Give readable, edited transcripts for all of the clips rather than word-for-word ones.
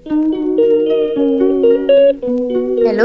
Hello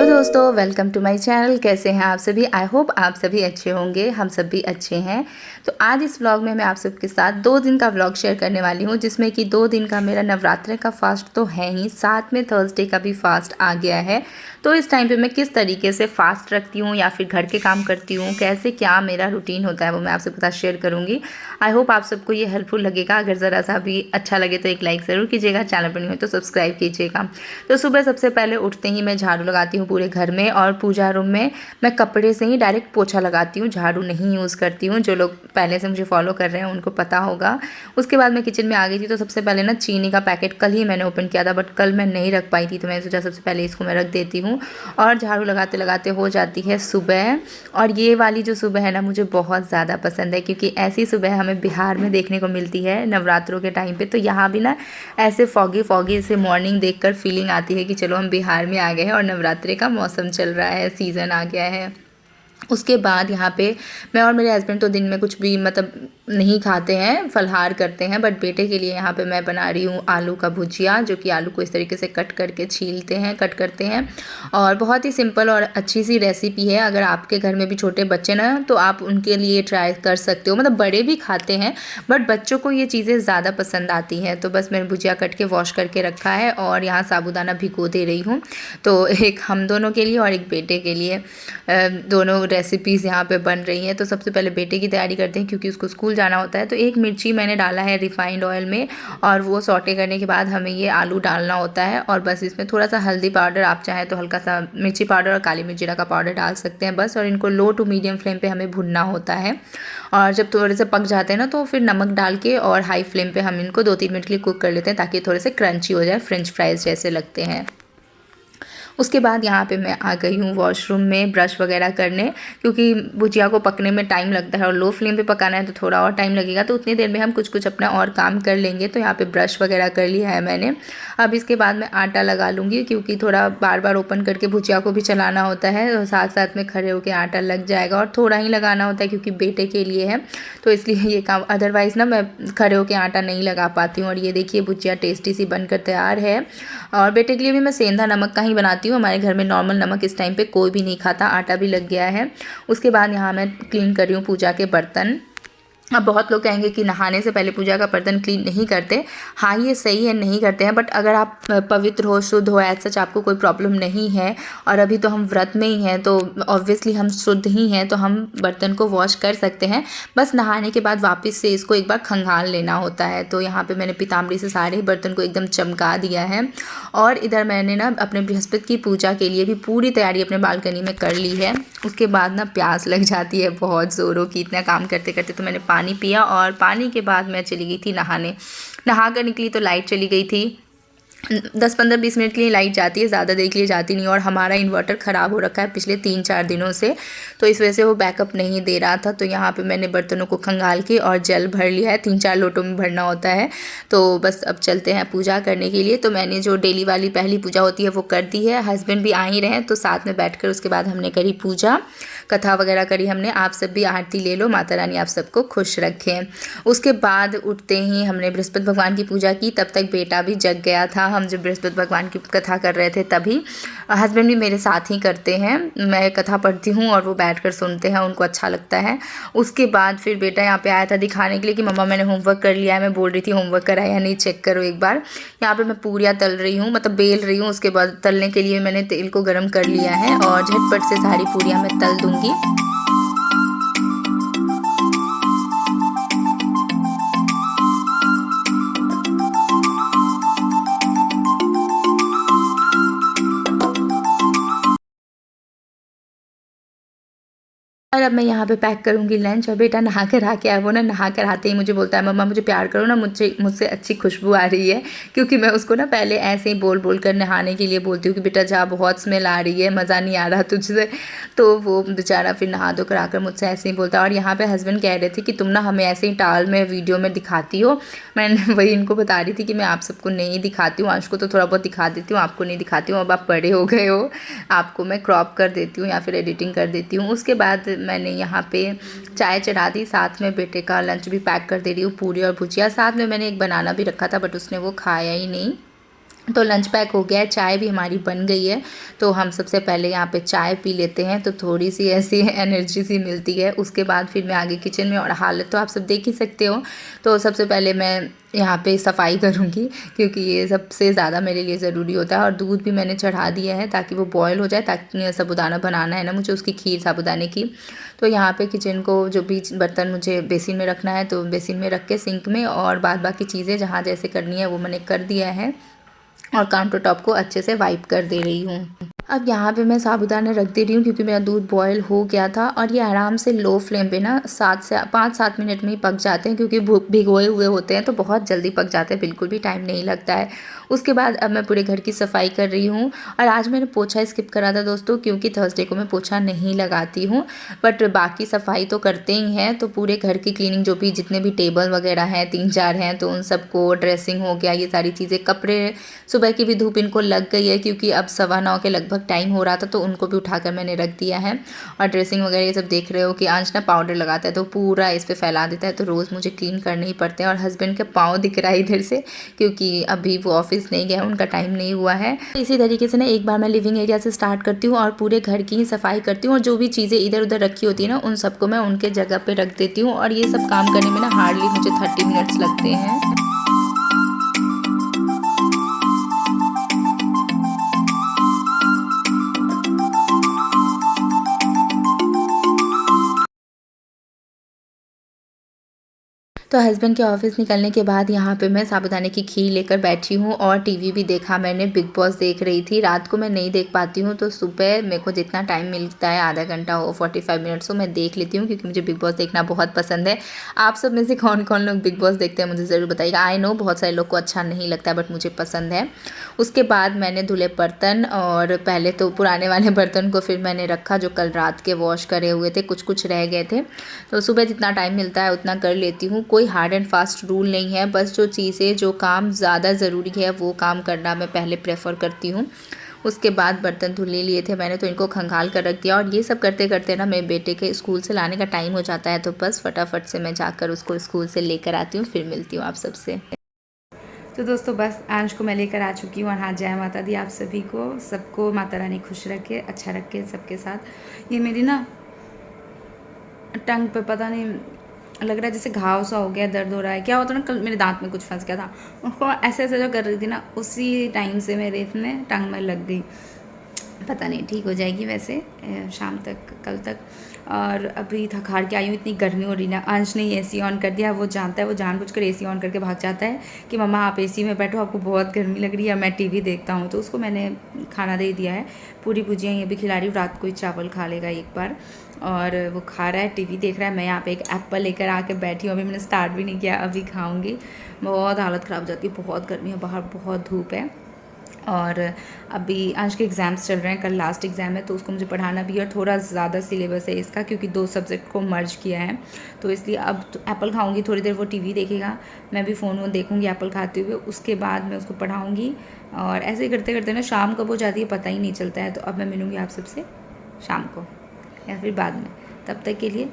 दोस्तों, welcome to my channel. कैसे हैं आप सभी? आई होप आप सभी अच्छे होंगे। हम सब भी अच्छे हैं। तो आज इस व्लॉग में मैं आप सबके साथ 2 दिन का व्लॉग शेयर करने वाली हूं, जिसमें कि 2 दिन का मेरा नवरात्रे का फास्ट तो है ही, साथ में थर्सडे का भी फास्ट आ गया है। तो इस टाइम पे मैं किस तरीके से फास्ट रखती हूँ या फिर घर के काम करती हूँ, कैसे क्या मेरा रूटीन होता है, वो मैं आप सबके साथ शेयर करूँगी। आई होप आप सबको ये हेल्पफुल लगेगा। अगर ज़रा सा भी अच्छा लगे तो एक लाइक ज़रूर कीजिएगा, चैनल पर नहीं हो तो सब्सक्राइब कीजिएगा। तो सुबह सबसे पहले उठते ही मैं झाड़ू लगाती हूँ पूरे घर में, और पूजा रूम में मैं कपड़े से ही डायरेक्ट पोछा लगाती हूँ, झाड़ू नहीं यूज़ करती हूँ। जो लोग पहले से मुझे फॉलो कर रहे हैं उनको पता होगा। उसके बाद मैं किचन में आ गई थी। तो सबसे पहले ना चीनी का पैकेट कल ही मैंने ओपन किया था, बट कल मैं नहीं रख पाई थी, तो मैंने सोचा सबसे पहले इसको मैं रख देती हूँ। और झाड़ू लगाते लगाते हो जाती है सुबह। और ये वाली जो सुबह है ना, मुझे बहुत ज़्यादा पसंद है, क्योंकि ऐसी सुबह हमें बिहार में देखने को मिलती है नवरात्रों के टाइम पे। तो यहाँ भी ना ऐसे फॉगी फॉगी से मॉर्निंग देखकर फीलिंग आती है कि चलो हम बिहार में आ गए हैं और नवरात्रि का मौसम चल रहा है, सीज़न आ गया है। उसके बाद यहाँ पे मैं और मेरे हस्बैंड तो दिन में कुछ भी मतलब नहीं खाते हैं, फलाहार करते हैं। बट बेटे के लिए यहाँ पे मैं बना रही हूँ आलू का भुजिया, जो कि आलू को इस तरीके से कट करके छीलते हैं, कट करते हैं। और बहुत ही सिंपल और अच्छी सी रेसिपी है। अगर आपके घर में भी छोटे बच्चे ना, तो आप उनके लिए ट्राई कर सकते हो। मतलब बड़े भी खाते हैं, बट बच्चों को ये चीज़ें ज़्यादा पसंद आती हैं। तो बस मैंने भुजिया कट के वॉश करके रखा है, और यहाँ साबूदाना भिगो दे रही हूँ। तो एक हम दोनों के लिए और एक बेटे के लिए दोनों रेसिपीज़ यहाँ पे बन रही हैं। तो सबसे पहले बेटे की तैयारी करते हैं, क्योंकि उसको स्कूल जाना होता है। तो एक मिर्ची मैंने डाला है रिफाइंड ऑयल में, और वो सौटे करने के बाद हमें ये आलू डालना होता है। और बस इसमें थोड़ा सा हल्दी पाउडर, आप चाहें तो हल्का सा मिर्ची पाउडर और काली मिर्च जीरा का पाउडर डाल सकते हैं बस। और इनको लो टू मीडियम फ्लेम पे हमें भुनना होता है। और जब थोड़े से पक जाते हैं ना, तो फिर नमक डाल के और हाई फ्लेम पे हम इनको 2-3 मिनट के लिए कुक कर लेते हैं, ताकि थोड़े से क्रंची हो जाए, फ्रेंच फ्राइज़ जैसे लगते हैं। उसके बाद यहाँ पे मैं आ गई हूँ वॉशरूम में ब्रश वगैरह करने, क्योंकि भुजिया को पकने में टाइम लगता है और लो फ्लेम पे पकाना है तो थोड़ा और टाइम लगेगा। तो उतनी देर में हम कुछ कुछ अपना और काम कर लेंगे। तो यहाँ पे ब्रश वगैरह कर लिया है मैंने। अब इसके बाद मैं आटा लगा लूँगी, क्योंकि थोड़ा बार बार ओपन करके भुजिया को भी चलाना होता है, और साथ साथ में खड़े होकर आटा लग जाएगा। और थोड़ा ही लगाना होता है, क्योंकि बेटे के लिए है, तो इसलिए ये काम। अदरवाइज़ ना मैं खड़े होकर आटा नहीं लगा पाती हूँ। और ये देखिए भुजिया टेस्टी सी बनकर तैयार है। और बेटे के लिए भी मैं सेंधा नमक का ही बनाती हूँ। हमारे घर में नॉर्मल नमक इस टाइम पे कोई भी नहीं खाता। आटा भी लग गया है। उसके बाद यहाँ मैं क्लीन कर रही हूँ पूजा के बर्तन। अब बहुत लोग कहेंगे कि नहाने से पहले पूजा का बर्तन क्लीन नहीं करते। हाँ, ये सही है, नहीं करते हैं। बट अगर आप पवित्र हो, शुद्ध हो, एज सच आपको कोई प्रॉब्लम नहीं है, और अभी तो हम व्रत में ही हैं, तो ऑब्वियसली हम शुद्ध ही हैं, तो हम बर्तन को वॉश कर सकते हैं। बस नहाने के बाद वापस से इसको एक बार खंगाल लेना होता है। तो यहाँ पे मैंने पीताम्बरी से सारे ही बर्तन को एकदम चमका दिया है। और इधर मैंने ना अपने बृहस्पति की पूजा के लिए भी पूरी तैयारी अपने बालकनी में कर ली है। उसके बाद ना प्यास लग जाती है बहुत ज़ोरों की, इतना काम करते करते। तो मैंने पानी पिया, और पानी के बाद मैं चली गई थी नहाने। नहा कर निकली तो लाइट चली गई थी। 10-15-20 मिनट के लिए लाइट जाती है, ज़्यादा देर के लिए जाती नहीं। और हमारा इन्वर्टर ख़राब हो रखा है पिछले 3-4 दिनों से, तो इस वजह से वो बैकअप नहीं दे रहा था। तो यहाँ पे मैंने बर्तनों को खंगाल के और जल भर लिया है। 3-4 लोटों में भरना होता है। तो बस अब चलते हैं पूजा करने के लिए। तो मैंने जो डेली वाली पहली पूजा होती है वो कर दी है। हस्बैंड भी आ ही रहे हैं, तो साथ में बैठ कर उसके बाद हमने करी पूजा, कथा वगैरह करी हमने। आप सब भी आरती ले लो, माता रानी आप सबको खुश रखें। उसके बाद उठते ही हमने बृहस्पति भगवान की पूजा की। तब तक बेटा भी जग गया था। हम जब बृहस्पति भगवान की कथा कर रहे थे तभी। हस्बैंड भी मेरे साथ ही करते हैं। मैं कथा पढ़ती हूँ और वो बैठकर सुनते हैं, उनको अच्छा लगता है। उसके बाद फिर बेटा यहाँ पे आया था दिखाने के लिए कि मम्मा मैंने होमवर्क कर लिया है। मैं बोल रही थी होमवर्क करा या नहीं, चेक करो एक बार। यहाँ पे मैं पूरियाँ तल रही हूँ, मतलब बेल रही हूँ। उसके बाद तलने के लिए मैंने तेल को गर्म कर लिया है, और झटपट से सारी पूरियाँ मैं तल दूँगी। और अब मैं यहाँ पे पैक करूँगी लंच। और बेटा नहा कर आ के आया, वो ना नहा कर आते ही मुझे बोलता है मम्मा मुझे प्यार करो ना, मुझसे अच्छी खुशबू आ रही है। क्योंकि मैं उसको ना पहले ऐसे ही बोल बोल कर नहाने के लिए बोलती हूँ कि बेटा जा, बहुत स्मेल आ रही है, मज़ा नहीं आ रहा तुझसे। तो वो बेचारा फिर नहा धो कर आकर मुझसे ऐसे ही बोलता है। और यहाँ पर हस्बैंड कह रहे थे कि तुम ना हमें ऐसे ही टाल में वीडियो में दिखाती हो। मैंने वही इनको बता रही थी कि मैं आप सबको नहीं दिखाती हूँ, को तो थोड़ा बहुत दिखा देती हूँ, आपको नहीं दिखाती हूँ। अब आप बड़े हो गए हो, आपको मैं क्रॉप कर देती हूँ या फिर एडिटिंग कर देती हूँ। उसके बाद मैंने यहाँ पे चाय चढ़ा दी, साथ में बेटे का लंच भी पैक कर दे रही हूँ, पूरी और भुजिया। साथ में मैंने एक बनाना भी रखा था, बट उसने वो खाया ही नहीं। तो लंच पैक हो गया है, चाय भी हमारी बन गई है। तो हम सबसे पहले यहाँ पे चाय पी लेते हैं तो थोड़ी सी ऐसी एनर्जी सी मिलती है। उसके बाद फिर मैं आगे किचन में, और हालत तो आप सब देख ही सकते हो। तो सबसे पहले मैं यहाँ पे सफाई करूँगी क्योंकि ये सबसे ज़्यादा मेरे लिए ज़रूरी होता है। और दूध भी मैंने चढ़ा दिया है ताकि वो बॉयल हो जाए, ताकि साबूदाना बनाना है ना मुझे, उसकी खीर साबूदाने की। तो यहाँ पे किचन को जो भी बर्तन मुझे बेसिन में रखना है तो बेसिन में रख के सिंक में, और बाद बाकी चीज़ें जहाँ जैसे करनी है वो मैंने कर दिया है, और काउंटर टॉप को अच्छे से वाइप कर दे रही हूँ। अब यहाँ पे मैं साबूदाना रख दे रही हूँ क्योंकि मेरा दूध बॉयल हो गया था, और ये आराम से लो फ्लेम पे ना 5-7 मिनट में ही पक जाते हैं क्योंकि भिगोए हुए होते हैं तो बहुत जल्दी पक जाते हैं, बिल्कुल भी टाइम नहीं लगता है। उसके बाद अब मैं पूरे घर की सफाई कर रही हूँ। और आज मैंने पोछा स्किप करा था दोस्तों, क्योंकि थर्सडे को मैं पोछा नहीं लगाती हूँ, बट बाकी सफाई तो करते ही हैं। तो पूरे घर की क्लीनिंग, जो भी जितने भी टेबल वगैरह हैं 3-4 हैं तो उन सबको, ड्रेसिंग हो गया, ये सारी चीज़ें, कपड़े सुबह की भी धूप इनको लग गई है क्योंकि अब 9:15 के लगभग टाइम हो रहा था, तो उनको भी उठाकर मैंने रख दिया है। और ड्रेसिंग वगैरह ये सब देख रहे हो कि अंश ना पाउडर लगाता है तो पूरा इस पर फैला देता है, तो रोज़ मुझे क्लीन करने ही पड़ते हैं। और हस्बैंड के पाँव दिख रहा है इधर से क्योंकि अभी वो ऑफिस नहीं गया, उनका टाइम नहीं हुआ है। तो इसी तरीके से ना एक बार मैं लिविंग एरिया से स्टार्ट करती हूँ और पूरे घर की ही सफाई करती हूँ, और जो भी चीज़ें इधर उधर रखी होती है ना उन सबको मैं उनके जगह पे रख देती हूँ। और ये सब काम करने में ना हार्डली मुझे 30 मिनट्स लगते हैं। तो हस्बैंड के ऑफिस निकलने के बाद यहाँ पे मैं साबूदाने की खीर लेकर बैठी हूँ, और टीवी भी देखा मैंने, बिग बॉस देख रही थी। रात को मैं नहीं देख पाती हूँ, तो सुबह मेरे को जितना टाइम मिलता है, आधा घंटा हो 45 मिनट्स हो, मैं देख लेती हूँ क्योंकि मुझे बिग बॉस देखना बहुत पसंद है। आप सब में से कौन कौन लोग बिग बॉस देखते हैं मुझे ज़रूर बताइएगा। आई नो बहुत सारे लोग को अच्छा नहीं लगता, बट मुझे पसंद है। उसके बाद मैंने धुले बर्तन, और पहले तो पुराने वाले बर्तन को फिर मैंने रखा जो कल रात के वॉश करे हुए थे, कुछ कुछ रह गए थे। तो सुबह जितना टाइम मिलता है उतना कर लेती हूँ। कोई हार्ड एंड फास्ट रूल नहीं है, बस जो चीज़ें, जो काम ज़्यादा ज़रूरी है वो काम करना मैं पहले प्रेफर करती हूँ। उसके बाद बर्तन धुलने लिए थे मैंने, तो इनको खंगाल कर रख दिया। और ये सब करते करते ना मेरे बेटे के स्कूल से लाने का टाइम हो जाता है, तो बस फटाफट से मैं जाकर उसको स्कूल से लेकर आती हूँ, फिर मिलती हूँ आप सबसे। तो दोस्तों बस अंश को मैं लेकर आ चुकी हूँ, और हाँ, जय माता दी आप सभी को, सबको माता रानी खुश रखे, अच्छा रखे सबके साथ। ये मेरी ना टंग पे पता नहीं लग रहा है जैसे घाव सा हो गया, दर्द हो रहा है, क्या होता है ना, कल मेरे दांत में कुछ फंस गया था, उसको ऐसे ऐसे जो कर रही थी ना, उसी टाइम से मेरे इतने टंग में लग गई। पता नहीं, ठीक हो जाएगी वैसे शाम तक, कल तक। और अभी थक हार के आई हूँ, इतनी गर्मी हो रही ना। अंश ने एसी ऑन कर दिया, वो जानता है, वो जानबूझकर एसी ऑन करके भाग जाता है कि मम्मा आप एसी में बैठो, आपको बहुत गर्मी लग रही है, मैं टीवी देखता हूँ। तो उसको मैंने खाना दे दिया है, पूरी भुजिया ये भी खिला रही हूँ, रात को ही चावल खा लेगा एक बार। और वो खा रहा है, टीवी देख रहा है। मैं यहाँ पे एक एप्पल लेकर आके बैठी हूँ, अभी मैंने स्टार्ट भी नहीं किया, अभी खाऊंगी। बहुत हालत ख़राब हो जाती है, बहुत गर्मी है बाहर, बहुत धूप है। और अभी आज के एग्ज़ाम्स चल रहे हैं, कल लास्ट एग्ज़ाम है, तो उसको मुझे पढ़ाना भी है, और थोड़ा ज़्यादा सिलेबस है इसका क्योंकि 2 सब्जेक्ट को मर्ज किया है। तो इसलिए अब तो एप्पल खाऊंगी, थोड़ी देर वो टीवी देखेगा, मैं भी फ़ोन वोन देखूंगी एप्पल खाते हुए, उसके बाद मैं उसको पढ़ाऊँगी। और ऐसे ही करते करते ना शाम कब हो जाती है पता ही नहीं चलता है। तो अब मैं मिलूँगी आप सबसे शाम को या फिर बाद में, तब तक के लिए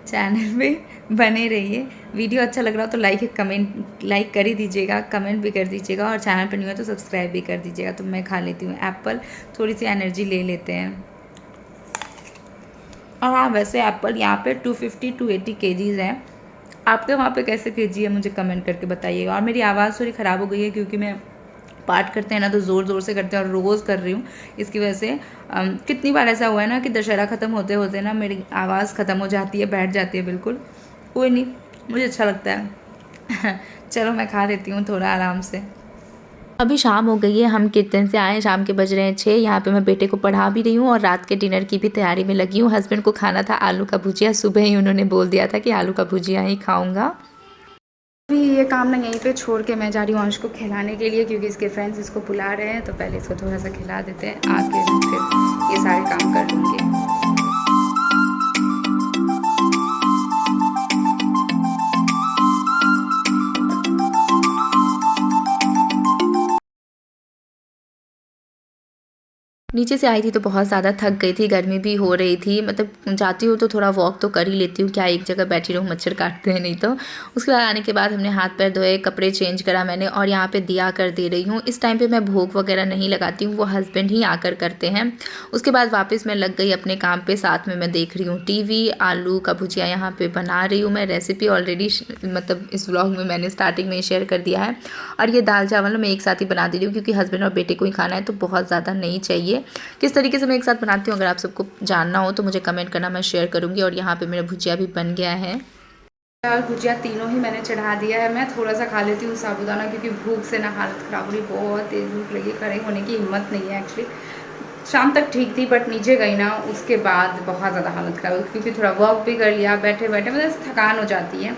चैनल पे बने रहिए। वीडियो अच्छा लग रहा हो तो लाइक कर ही दीजिएगा, कमेंट भी कर दीजिएगा, और चैनल पर नहीं हो तो सब्सक्राइब भी कर दीजिएगा। तो मैं खा लेती हूँ एप्पल, थोड़ी सी एनर्जी ले लेते हैं। और हाँ, वैसे एप्पल यहाँ पे 250-280 केजीज़ हैं। आपके वहाँ पे कैसे केजी है मुझे कमेंट करके बताइएगा। और मेरी आवाज़ थोड़ी ख़राब हो गई है क्योंकि मैं पाठ करते हैं ना तो ज़ोर ज़ोर से करते हैं, और रोज़ कर रही हूँ, इसकी वजह से कितनी बार ऐसा हुआ है ना कि दशहरा ख़त्म होते होते ना मेरी आवाज़ ख़त्म हो जाती है, बैठ जाती है बिल्कुल। कोई नहीं, मुझे अच्छा लगता है। चलो मैं खा लेती हूँ थोड़ा आराम से। अभी शाम हो गई है, हम किचन से आए, शाम के बज रहे हैं 6। यहाँ पे मैं बेटे को पढ़ा भी रही हूँ और रात के डिनर की भी तैयारी में लगी हूँ। हस्बैंड को खाना था आलू का भुजिया, सुबह ही उन्होंने बोल दिया था कि आलू का भुजिया ही खाऊंगा। अभी ये काम ना यहीं पे छोड़ के मैं जा रही हूँ अंश को खिलाने के लिए, क्योंकि इसके फ्रेंड्स इसको बुला रहे हैं, तो पहले इसको थोड़ा सा खिला देते हैं, आके फिर ये सारे काम कर लूँगी। नीचे से आई थी तो बहुत ज़्यादा थक गई थी, गर्मी भी हो रही थी, मतलब जाती हूँ तो थोड़ा वॉक तो कर ही लेती हूँ, क्या एक जगह बैठी रहूँ, मच्छर काटते हैं नहीं तो। उसके बाद आने के बाद हमने हाथ पैर धोए, कपड़े चेंज करा मैंने और यहाँ पे दिया कर दे रही हूँ। इस टाइम पे मैं भोग वगैरह नहीं लगाती हूँ, वो हस्बैंड ही आकर करते हैं। उसके बाद वापस मैं लग गई अपने काम पे, साथ में मैं देख रही हूँ टीवी। आलू का भुजिया यहाँ पे बना रही हूँ मैं, रेसिपी ऑलरेडी मतलब इस व्लॉग में मैंने स्टार्टिंग में ही शेयर कर दिया है। और ये दाल चावल मैं एक साथ ही बना दे रही हूँ क्योंकि हस्बैंड और बेटे को ही खाना है, तो बहुत ज़्यादा नहीं चाहिए। किस तरीके से मैं एक साथ बनाती हूँ अगर आप सबको जानना हो तो मुझे कमेंट करना, मैं शेयर करूँगी। और यहाँ पे मेरा भुजिया भी बन गया है और भुजिया तीनों ही मैंने चढ़ा दिया है। मैं थोड़ा सा खा लेती हूँ साबूदाना क्योंकि भूख से ना हालत ख़राब हो रही, बहुत तेज़ भूख लगी, खड़े होने की हिम्मत नहीं है एक्चुअली। शाम तक ठीक थी बट नीचे गई ना उसके बाद बहुत ज़्यादा हालत ख़राब हुई क्योंकि थोड़ा वॉक भी कर लिया, बैठे बैठे मतलब थकान हो जाती है,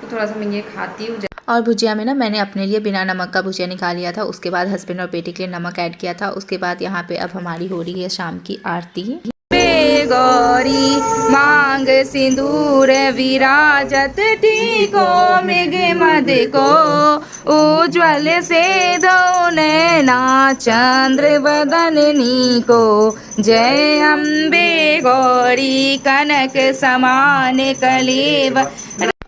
तो थोड़ा सा मैं ये खाती हूँ। और भुजिया में ना मैंने अपने लिए बिना नमक का भुजिया निकाल लिया था, उसके बाद हस्बैंड और बेटे के लिए नमक ऐड किया था। उसके बाद यहाँ पे अब हमारी हो रही है शाम की आरती। गौरी मांग सिंदूर विराजत टीको मृग मद को उज्ज्वल से दो नैना चंद्र वदननी को। जय अम्बे गौरी कनक समान कलेव।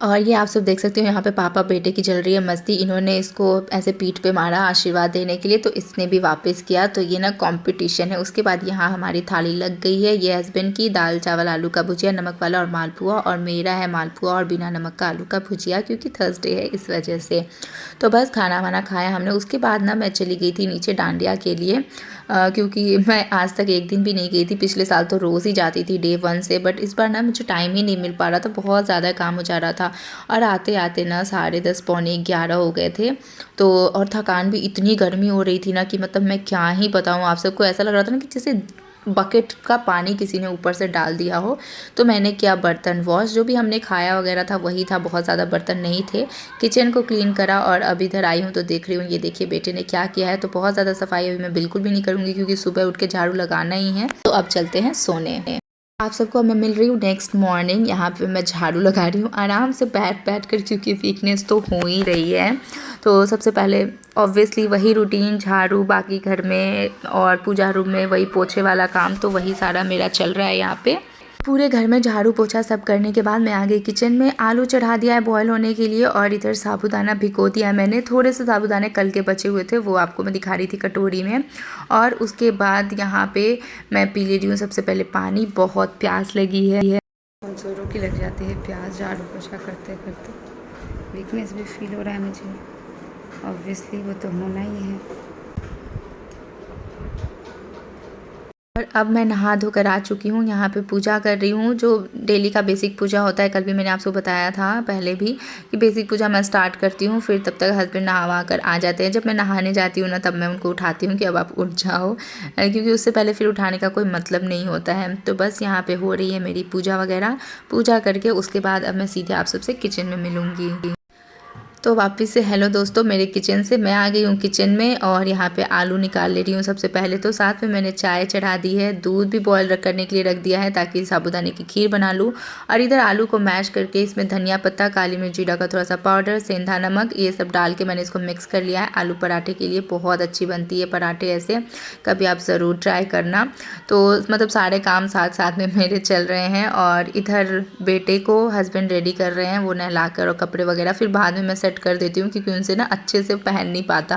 और ये आप सब देख सकते हो यहाँ पे पापा बेटे की चल रही है मस्ती। इन्होंने इसको ऐसे पीठ पे मारा आशीर्वाद देने के लिए, तो इसने भी वापस किया, तो ये ना कंपटीशन है। उसके बाद यहाँ हमारी थाली लग गई है। ये हस्बैंड की दाल चावल आलू का भुजिया नमक वाला और मालपुआ, और मेरा है मालपुआ और बिना नमक का आलू का भुजिया क्योंकि थर्सडे है इस वजह से। तो बस खाना वाना खाया हमने। उसके बाद ना मैं चली गई थी नीचे डांडिया के लिए क्योंकि मैं आज तक एक दिन भी नहीं गई थी। पिछले साल तो रोज़ ही जाती थी डे 1 से, बट इस बार ना मुझे टाइम ही नहीं मिल पा रहा था, बहुत ज़्यादा काम हो जा रहा था। और आते आते ना 10:30 पौने 11 हो गए थे। तो और थकान भी, इतनी गर्मी हो रही थी ना कि मतलब मैं क्या ही बताऊँ आप सबको। ऐसा लग रहा था ना कि जैसे बकेट का पानी किसी ने ऊपर से डाल दिया हो। तो मैंने किया बर्तन वॉश, जो भी हमने खाया वगैरह था वही था, बहुत ज़्यादा बर्तन नहीं थे। किचन को क्लीन करा और अब इधर आई हूँ तो देख रही हूँ, ये देखिए बेटे ने क्या किया है। तो बहुत ज़्यादा सफाई अभी मैं बिल्कुल भी नहीं करूँगी क्योंकि सुबह उठ के झाड़ू लगाना ही है। तो अब चलते हैं सोने। आप सबको मैं मिल रही हूँ नेक्स्ट मॉर्निंग। यहाँ पे मैं झाड़ू लगा रही हूँ आराम से बैठ बैठ कर क्योंकि वीकनेस तो हो ही रही है। तो सबसे पहले ऑब्वियसली वही रूटीन, झाड़ू, बाकी घर में और पूजा रूम में वही पोछे वाला काम, तो वही सारा मेरा चल रहा है यहाँ पे। पूरे घर में झाड़ू पोछा सब करने के बाद मैं आ गई किचन में। आलू चढ़ा दिया है बॉयल होने के लिए और इधर साबूदाना भिगो दिया है मैंने। थोड़े से साबूदाने कल के बचे हुए थे, वो आपको मैं दिखा रही थी कटोरी में। और उसके बाद यहाँ पे मैं पी ले रही हूँ सबसे पहले पानी, बहुत प्यास लगी है। जोरों की लग जाती है प्यास झाड़ू पोछा करते करते। वीकनेस भी फील हो रहा है मुझे, ऑब्वियसली वो तो होना ही है। और अब मैं नहा धोकर आ चुकी हूँ, यहाँ पे पूजा कर रही हूँ, जो डेली का बेसिक पूजा होता है। कल भी मैंने आपको बताया था पहले भी कि बेसिक पूजा मैं स्टार्ट करती हूँ, फिर तब तक हस्बैंड नहा कर आ जाते हैं। जब मैं नहाने जाती हूँ ना तब मैं उनको उठाती हूँ कि अब आप उठ जाओ, क्योंकि उससे पहले फिर उठाने का कोई मतलब नहीं होता है। तो बस यहाँ पर हो रही है मेरी पूजा वगैरह। पूजा करके उसके बाद अब मैं सीधे आप सबसे किचन में मिलूँगी। तो वापस से हेलो दोस्तों, मेरे किचन से मैं आ गई हूँ किचन में और यहाँ पे आलू निकाल ले रही हूँ सबसे पहले। तो साथ में मैंने चाय चढ़ा दी है, दूध भी बॉयल करने के लिए रख दिया है ताकि साबूदाने की खीर बना लूँ। और इधर आलू को मैश करके इसमें धनिया पत्ता, काली मिर्च, जीरा का थोड़ा सा पाउडर, सेंधा नमक, ये सब डाल के मैंने इसको मिक्स कर लिया है। आलू पराठे के लिए बहुत अच्छी बनती है पराठे ऐसे, कभी आप ज़रूर ट्राई करना। तो मतलब सारे काम साथ साथ में मेरे चल रहे हैं। और इधर बेटे को हस्बैंड रेडी कर रहे हैं, वो नहला कर और कपड़े वगैरह फिर बाद में मैं सेट कर देती हूँ क्योंकि उनसे ना अच्छे से पहन नहीं पाता।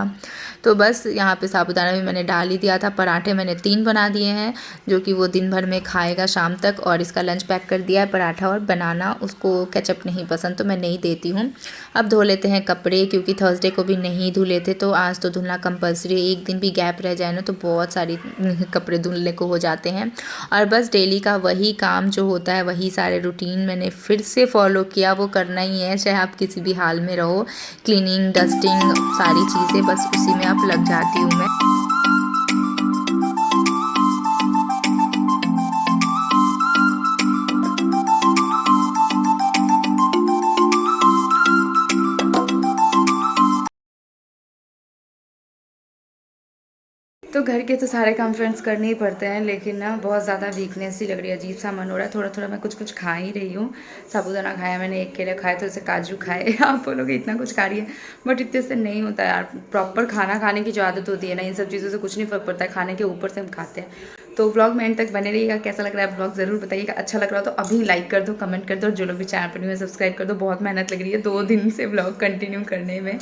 तो बस यहाँ पे साबूदाना भी मैंने डाल ही दिया था। पराठे मैंने 3 बना दिए हैं जो कि वो दिन भर में खाएगा शाम तक। और इसका लंच पैक कर दिया है पराठा और बनाना, उसको केचप नहीं पसंद तो मैं नहीं देती हूँ। अब धो लेते हैं कपड़े क्योंकि थर्सडे को भी नहीं धुले थे, तो आज तो धुलना कंपलसरी। एक दिन भी गैप रह जाए ना तो बहुत सारी कपड़े धुलने को हो जाते हैं। और बस डेली का वही काम जो होता है, वही सारे रूटीन मैंने फिर से फॉलो किया, वो करना ही है चाहे आप किसी भी हाल में रहो। क्लीनिंग, डस्टिंग, सारी चीज़ें बस उसी में अब लग जाती हूँ मैं। तो घर के तो सारे काम फ्रेंड्स करने ही पड़ते हैं, लेकिन ना बहुत ज़्यादा वीकनेस ही लग रही है, अजीब सा मन हो रहा है। थोड़ा थोड़ा मैं कुछ खा ही रही हूँ। साबूदाना खाया मैंने, एक केले खाए, तो इसे काजू खाए। आप बोलोगे इतना कुछ खा रही है, बट इतने से नहीं होता यार। प्रॉपर खाना खाने की जो आदत होती है ना, इन सब चीज़ों से कुछ नहीं फ़र्क पड़ता है, खाने के ऊपर से हम खाते हैं। तो व्लॉग में एंड तक बने रहिएगा। कैसा लग रहा है व्लॉग ज़रूर बताइएगा। अच्छा लग रहा हो तो अभी लाइक कर दो, कमेंट कर दो, और जो लोग भी चैनल पर नहीं है सब्सक्राइब कर दो। बहुत मेहनत लग रही है 2 दिन से व्लॉग कंटिन्यू करने में।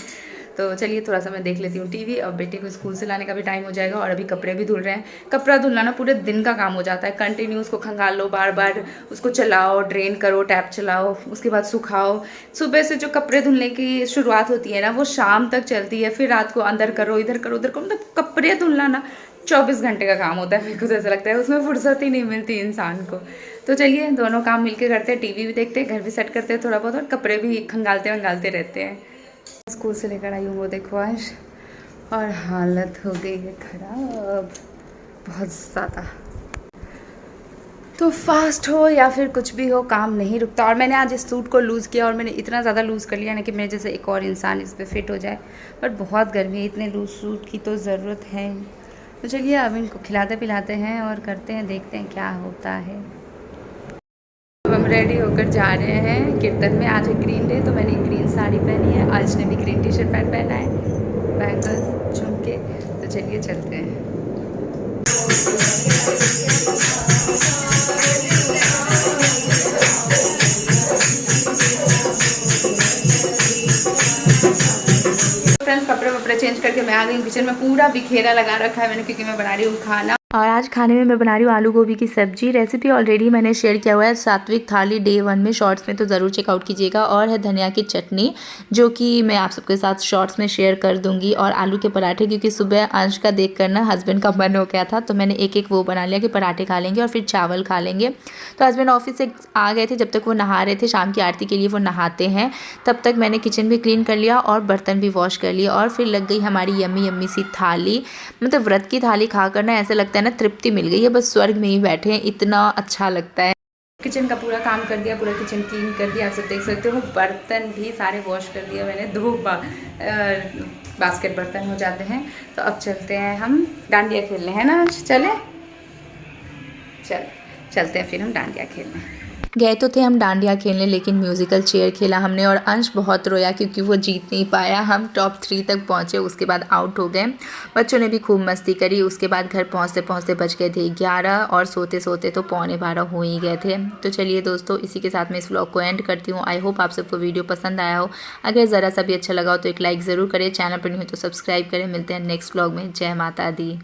तो चलिए थोड़ा सा मैं देख लेती हूँ टीवी। अब बेटे को स्कूल से लाने का भी टाइम हो जाएगा, और अभी कपड़े भी धुल रहे हैं। कपड़ा धुलना ना पूरे दिन का काम हो जाता है, कंटिन्यू उसको खंगाल लो, बार बार उसको चलाओ, ड्रेन करो, टैप चलाओ, उसके बाद सुखाओ। सुबह से जो कपड़े धुलने की शुरुआत होती है ना, वो शाम तक चलती है। फिर रात को अंदर करो, इधर करो, उधर करो। मतलब कपड़े धुलना ना 24 घंटे का काम होता है। मेरे को तो ऐसा लगता है उसमें फुर्सत ही नहीं मिलती इंसान को। तो चलिए दोनों काम मिलके करते हैं, टीवी भी देखते हैं, घर भी सेट करते हैं थोड़ा बहुत, और कपड़े भी खंगालते वंगालते रहते हैं। स्कूल से लेकर आई हूँ वो देखो आज, और हालत हो गई है ख़राब बहुत ज़्यादा। तो फास्ट हो या फिर कुछ भी हो, काम नहीं रुकता। और मैंने आज इस सूट को लूज़ किया, और मैंने इतना ज़्यादा लूज़ कर लिया ना कि मेरे जैसे एक और इंसान इस पर फिट हो जाए। बट बहुत गर्मी है, इतने लूज़ सूट की तो ज़रूरत है। तो चलिए अब इनको खिलाते पिलाते हैं और करते हैं, देखते हैं क्या होता है। अब हम रेडी होकर जा रहे हैं कीर्तन में। आज है ग्रीन डे, तो मैंने ग्रीन साड़ी पहनी है, आज ने भी ग्रीन टी शर्ट पैंट पहना है, बैंगल्स झुमके। तो चलिए चलते हैं। फ्रेंड्स कपड़े वपड़े चेंज करके मैं आ गई किचन में। पूरा बिखेरा लगा रखा है मैंने, क्योंकि मैं बना रही हूँ खाना। और आज खाने में मैं बना रही हूँ आलू गोभी की सब्जी। रेसिपी ऑलरेडी मैंने शेयर किया हुआ है सात्विक थाली डे 1 में, शॉर्ट्स में, तो ज़रूर चेकआउट कीजिएगा। और है धनिया की चटनी, जो कि मैं आप सबके साथ शॉर्ट्स में शेयर कर दूंगी। और आलू के पराठे, क्योंकि सुबह अंश का देख कर ना हस्बैंड का मन हो गया था, तो मैंने एक एक वो बना लिया कि पराठे खा लेंगे और फिर चावल खा लेंगे। तो हस्बैंड ऑफिस से आ गए थे, जब तक वो नहा रहे थे, शाम की आरती के लिए वो नहाते हैं, तब तक मैंने किचन भी क्लीन कर लिया और बर्तन भी वॉश कर लिए। और फिर लग गई हमारी यम्मी यम्मी सी थाली। मतलब व्रत की थाली खाकर ना ऐसा लगता है ना तृप्ति मिल गई है, बस स्वर्ग में ही बैठे हैं, इतना अच्छा लगता है। किचन का पूरा काम कर दिया, पूरा किचन क्लीन कर दिया, आप सब देख सकते हो। बर्तन भी सारे वॉश कर दिए मैंने, 2 बास्केट बर्तन हो जाते हैं। तो अब चलते हैं हम डांडिया खेलने, है ना? चले चलते हैं फिर हम डांडिया खेलने। गए तो थे हम डांडिया खेलने, लेकिन म्यूज़िकल चेयर खेला हमने, और अंश बहुत रोया क्योंकि वो जीत नहीं पाया। हम टॉप 3 तक पहुँचे, उसके बाद आउट हो गए। बच्चों ने भी खूब मस्ती करी। उसके बाद घर पहुँचते पहुँचते बज गए थे 11, और सोते सोते तो 11:15 हो ही गए थे। तो चलिए दोस्तों, इसी के साथ मैं इस व्लॉग को एंड करती हूँ। आई होप आप सबको वीडियो पसंद आया हो। अगर ज़रा सा भी अच्छा लगा हो तो एक लाइक ज़रूर करें, चैनल पर नहीं हो तो सब्सक्राइब करें। मिलते हैं नेक्स्ट व्लॉग में। जय माता दी।